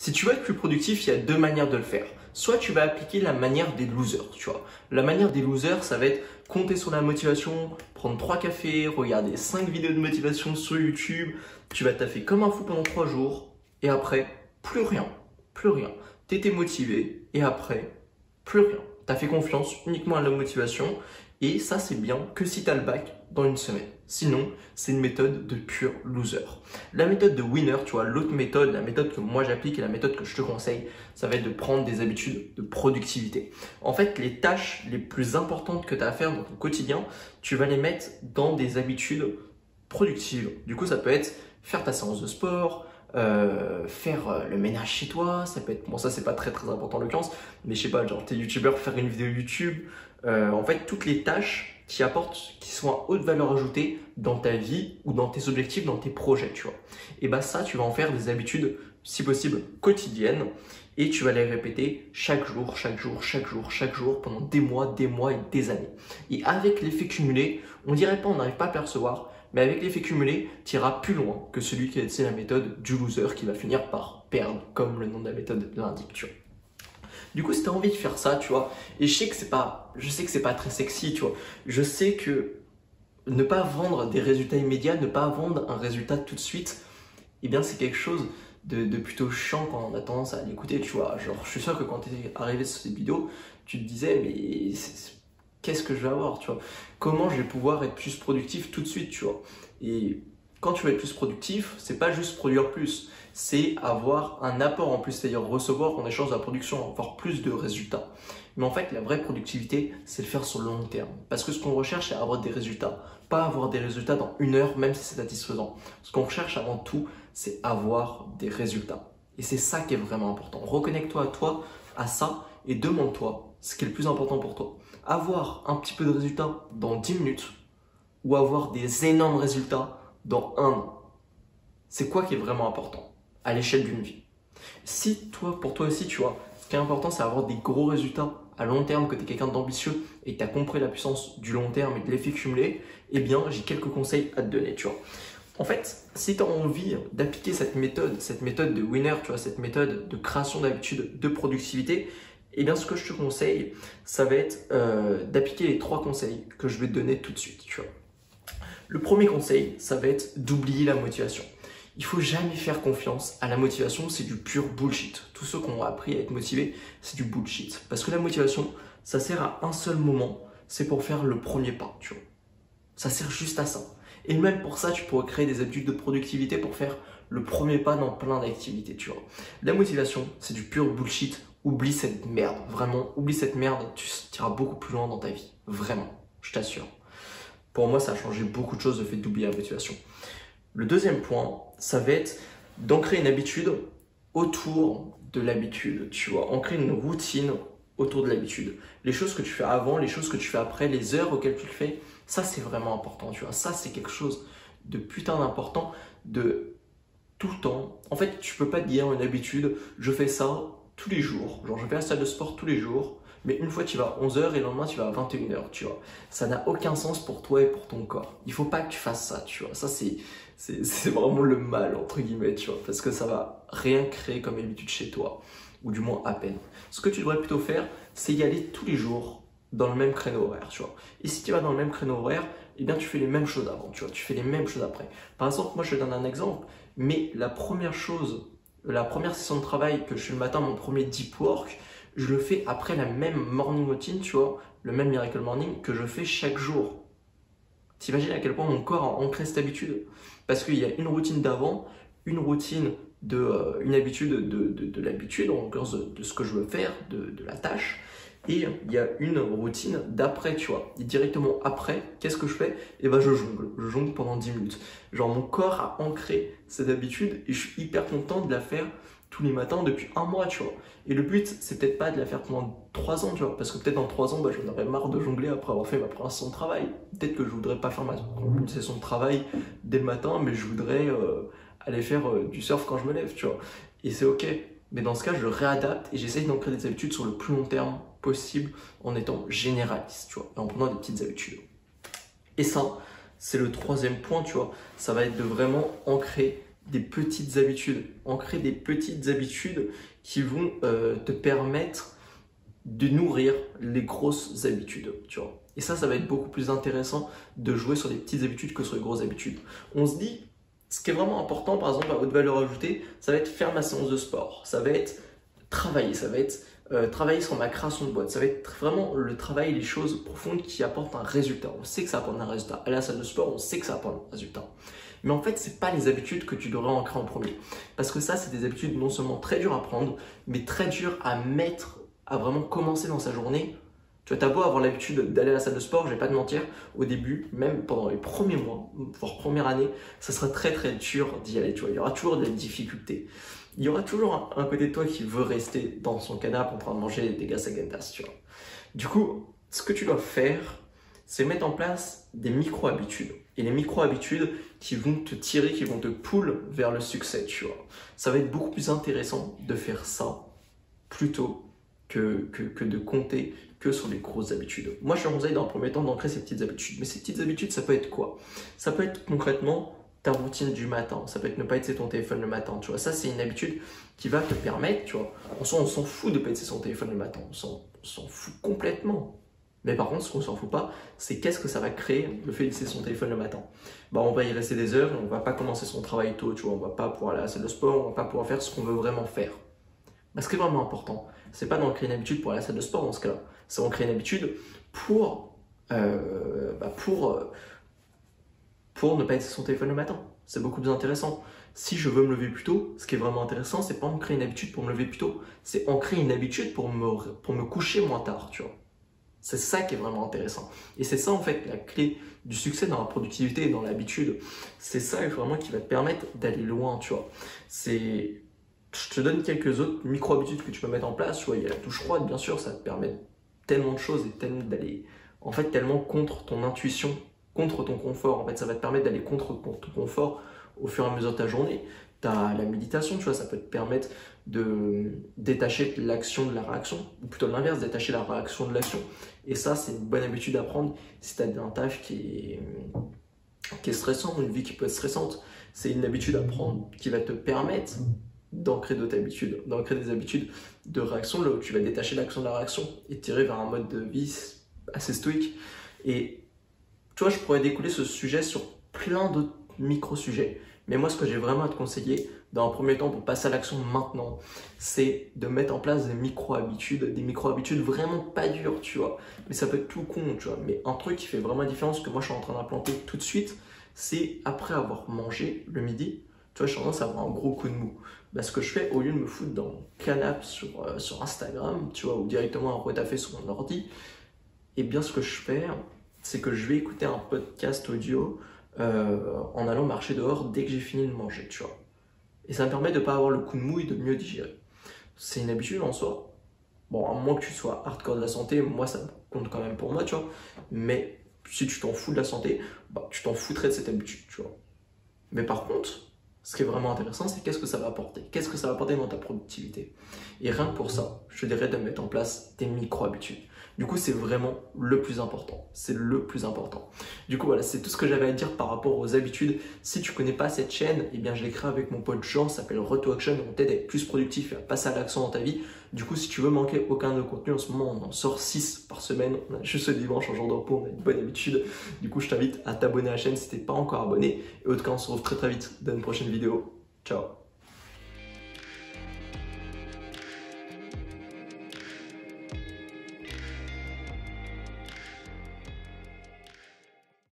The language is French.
Si tu veux être plus productif, il y a deux manières de le faire. Soit tu vas appliquer la manière des losers, tu vois. La manière des losers, ça va être compter sur la motivation, prendre 3 cafés, regarder 5 vidéos de motivation sur YouTube. Tu vas taffer comme un fou pendant 3 jours et après, plus rien, plus rien. T'étais motivé et après, plus rien. T'as fait confiance uniquement à la motivation et ça, c'est bien que si t'as le bac dans une semaine. Sinon, c'est une méthode de pur loser. La méthode de winner, tu vois, l'autre méthode, la méthode que moi j'applique et la méthode que je te conseille, ça va être de prendre des habitudes de productivité. En fait, les tâches les plus importantes que tu as à faire dans ton quotidien, tu vas les mettre dans des habitudes productives. Du coup, ça peut être faire ta séance de sport, faire le ménage chez toi, ça peut être, bon ça c'est pas très important en l'occurrence, mais je sais pas, genre t'es youtubeur, faire une vidéo YouTube, en fait toutes les tâches qui apportent, qui sont à haute valeur ajoutée dans ta vie ou dans tes objectifs, dans tes projets, tu vois. Et bah ça, tu vas en faire des habitudes, si possible, quotidiennes et tu vas les répéter chaque jour, chaque jour, chaque jour, chaque jour pendant des mois et des années. Et avec l'effet cumulé, on dirait pas, on n'arrive pas à percevoir, mais avec l'effet cumulé, tu iras plus loin que celui qui a essayé la méthode du loser qui va finir par perdre, comme le nom de la méthode l'indique, tu vois. Du coup, si tu as envie de faire ça, tu vois, et je sais que c'est pas très sexy, tu vois, je sais que ne pas vendre des résultats immédiats, ne pas vendre un résultat tout de suite, eh bien, c'est quelque chose de plutôt chiant quand on a tendance à l'écouter, tu vois. Genre, je suis sûr que quand tu es arrivé sur cette vidéo, tu te disais, mais qu'est-ce que je vais avoir, tu vois? Comment je vais pouvoir être plus productif tout de suite, tu vois? Et quand tu veux être plus productif, c'est pas juste produire plus, c'est avoir un apport en plus, c'est-à-dire recevoir en échange de la production, avoir plus de résultats. Mais en fait, la vraie productivité, c'est le faire sur le long terme. Parce que ce qu'on recherche, c'est avoir des résultats. Pas avoir des résultats dans 1 heure, même si c'est satisfaisant. Ce qu'on recherche avant tout, c'est avoir des résultats. Et c'est ça qui est vraiment important. Reconnecte-toi à toi, à ça, et demande-toi ce qui est le plus important pour toi. Avoir un petit peu de résultats dans 10 minutes ou avoir des énormes résultats dans 1 an. C'est quoi qui est vraiment important à l'échelle d'une vie? Si toi, pour toi aussi, tu vois, ce qui est important, c'est avoir des gros résultats à long terme, que tu es quelqu'un d'ambitieux et que tu as compris la puissance du long terme et de l'effet cumulé, eh bien, j'ai quelques conseils à te donner, tu vois. En fait, si tu as envie d'appliquer cette méthode de winner, tu vois, cette méthode de création d'habitudes de productivité, eh bien, ce que je te conseille, ça va être d'appliquer les 3 conseils que je vais te donner tout de suite, tu vois. Le premier conseil, ça va être d'oublier la motivation. Il faut jamais faire confiance à la motivation, c'est du pur bullshit. Tous ceux qui ont appris à être motivés, c'est du bullshit. Parce que la motivation, ça sert à un seul moment, c'est pour faire le premier pas, tu vois. Ça sert juste à ça. Et même pour ça, tu pourrais créer des habitudes de productivité pour faire le premier pas dans plein d'activités, tu vois. La motivation, c'est du pur bullshit. Oublie cette merde, vraiment, oublie cette merde, tu iras beaucoup plus loin dans ta vie. Vraiment, je t'assure. Pour moi, ça a changé beaucoup de choses le fait d'oublier la motivation. Le deuxième point, ça va être d'ancrer une habitude autour de l'habitude, tu vois. Ancrer une routine autour de l'habitude. Les choses que tu fais avant, les choses que tu fais après, les heures auxquelles tu le fais, ça c'est vraiment important, tu vois. Ça c'est quelque chose de putain d'important, de tout le temps. En fait, tu peux pas te dire une habitude, je fais ça tous les jours. Genre, je vais à la salle de sport tous les jours, mais une fois tu vas à 11 h et le lendemain tu vas à 21 h, tu vois. Ça n'a aucun sens pour toi et pour ton corps. Il faut pas que tu fasses ça, tu vois. Ça, c'est vraiment le mal, entre guillemets, tu vois, parce que ça va rien créer comme habitude chez toi, ou du moins à peine. Ce que tu devrais plutôt faire, c'est y aller tous les jours dans le même créneau horaire, tu vois. Et si tu vas dans le même créneau horaire, eh bien tu fais les mêmes choses avant, tu vois, tu fais les mêmes choses après. Par exemple, moi je te donne un exemple, mais la première session de travail que je fais le matin, mon premier deep work, je le fais après la même morning routine, tu vois, le même miracle morning que je fais chaque jour. T'imagines à quel point mon corps a ancré cette habitude? Parce qu'il y a une routine d'avant, une routine une habitude de l'habitude, en l'occurrence de ce que je veux faire, de la tâche, et il y a une routine d'après, tu vois. Et directement après, qu'est-ce que je fais? Et ben je jongle pendant 10 minutes. Genre mon corps a ancré cette habitude et je suis hyper content de la faire tous les matins depuis 1 mois, tu vois. Et le but, c'est peut-être pas de la faire pendant 3 ans, tu vois, parce que peut-être dans 3 ans, j'en aurais marre de jongler après avoir fait ma première session de travail. Peut-être que je voudrais pas faire une session de travail dès le matin, mais je voudrais aller faire du surf quand je me lève, tu vois. Et c'est ok. Mais dans ce cas, je réadapte et j'essaye d'ancrer des habitudes sur le plus long terme possible en étant généraliste, tu vois, et en prenant des petites habitudes. Et ça, c'est le 3e point, tu vois. Ça va être de vraiment ancrer des petites habitudes. Ancrer des petites habitudes qui vont te permettre de nourrir les grosses habitudes, tu vois. Et ça va être beaucoup plus intéressant de jouer sur des petites habitudes que sur les grosses habitudes. On se dit, ce qui est vraiment important, par exemple, à haute valeur ajoutée, ça va être faire ma séance de sport, ça va être travailler, ça va être travailler sur ma création de boîte, ça va être vraiment le travail, les choses profondes qui apportent un résultat. On sait que ça apporte un résultat. Aller à la salle de sport, on sait que ça apporte un résultat. Mais en fait, c'est pas les habitudes que tu devrais ancrer en premier. Parce que ça, c'est des habitudes non seulement très dures à prendre, mais très dures à mettre, à vraiment commencer dans sa journée. Tu vois, t'as beau avoir l'habitude d'aller à la salle de sport, je vais pas te mentir, au début, même pendant les premiers mois, voire première année, ça sera très très dur d'y aller, tu vois. Il y aura toujours des difficultés. Il y aura toujours un côté de toi qui veut rester dans son canapé en train de manger des gasagentas, tu vois. Du coup, ce que tu dois faire, c'est mettre en place des micro-habitudes. Et les micro-habitudes qui vont te tirer, qui vont te pull vers le succès, tu vois. Ça va être beaucoup plus intéressant de faire ça plutôt que de compter que sur les grosses habitudes. Moi, je te conseille dans le premier temps d'ancrer ces petites habitudes. Mais ces petites habitudes, ça peut être quoi? Ça peut être concrètement ta routine du matin. Ça peut être ne pas utiliser ton téléphone le matin, tu vois. Ça, c'est une habitude qui va te permettre, tu vois. On s'en fout de ne pas utiliser son téléphone le matin. On s'en fout complètement. Mais par contre, ce qu'on s'en fout pas, c'est qu'est-ce que ça va créer le fait d'utiliser son téléphone le matin. Bah, on va y rester des heures et on va pas commencer son travail tôt, tu vois. On va pas pouvoir aller à la salle de sport, on va pas pouvoir faire ce qu'on veut vraiment faire. Bah, ce qui est vraiment important, c'est pas d'ancrer une habitude pour aller à la salle de sport dans ce cas-là. C'est d'ancrer une habitude pour ne pas utiliser son téléphone le matin. C'est beaucoup plus intéressant. Si je veux me lever plus tôt, ce qui est vraiment intéressant, c'est pas ancrer une habitude pour me lever plus tôt, c'est ancrer une habitude pour me coucher moins tard, tu vois. C'est ça qui est vraiment intéressant. Et c'est ça, en fait, la clé du succès dans la productivité et dans l'habitude. C'est ça, vraiment, qui va te permettre d'aller loin, tu vois. Je te donne quelques autres micro-habitudes que tu peux mettre en place. Tu vois, il y a la touche froide, bien sûr, ça te permet tellement de choses et d'aller, en fait, tellement contre ton intuition, contre ton confort. En fait, ça va te permettre d'aller contre ton confort au fur et à mesure de ta journée. Tu as la méditation, tu vois, ça peut te permettre de détacher l'action de la réaction, ou plutôt l'inverse, détacher la réaction de l'action. Et ça, c'est une bonne habitude à prendre si tu as un taf qui est stressant, une vie qui peut être stressante. C'est une habitude à prendre qui va te permettre d'ancrer d'autres habitudes, d'ancrer des habitudes de réaction, là où tu vas détacher l'action de la réaction et tirer vers un mode de vie assez stoïque. Et tu vois, je pourrais découler ce sujet sur plein d'autres micro-sujets. Mais moi, ce que j'ai vraiment à te conseiller, dans un premier temps, pour passer à l'action maintenant, c'est de mettre en place des micro-habitudes vraiment pas dures, tu vois. Mais ça peut être tout con, tu vois. Mais un truc qui fait vraiment la différence, que moi, je suis en train d'implanter tout de suite, c'est après avoir mangé le midi, tu vois, j'ai tendance à avoir un gros coup de mou. Bah, ce que je fais, au lieu de me foutre dans mon canapé sur Instagram, tu vois, ou directement à retaffer sur mon ordi, et bien ce que je fais, c'est que je vais écouter un podcast audio en allant marcher dehors dès que j'ai fini de manger, tu vois. Et ça me permet de ne pas avoir le coup de mou et de mieux digérer. C'est une habitude en soi. Bon, à moins que tu sois hardcore de la santé, moi ça compte quand même pour moi, tu vois. Mais si tu t'en fous de la santé, bah, tu t'en foutrais de cette habitude, tu vois. Mais par contre, ce qui est vraiment intéressant, c'est qu'est-ce que ça va apporter. Qu'est-ce que ça va apporter dans ta productivité. Et rien que pour ça, je te dirais de mettre en place des micro-habitudes. Du coup, c'est vraiment le plus important. C'est le plus important. Du coup, voilà, c'est tout ce que j'avais à dire par rapport aux habitudes. Si tu connais pas cette chaîne, eh bien, je l'ai créée avec mon pote Jean, ça s'appelle Road to Action. On t'aide à être plus productif et à passer à l'action dans ta vie. Du coup, si tu veux manquer aucun de nos contenus, en ce moment, on en sort 6 par semaine. On a juste le dimanche, un jour de repos, on a une bonne habitude. Du coup, je t'invite à t'abonner à la chaîne si t'es pas encore abonné. Et en tout cas, on se retrouve très très vite dans une prochaine vidéo. Ciao.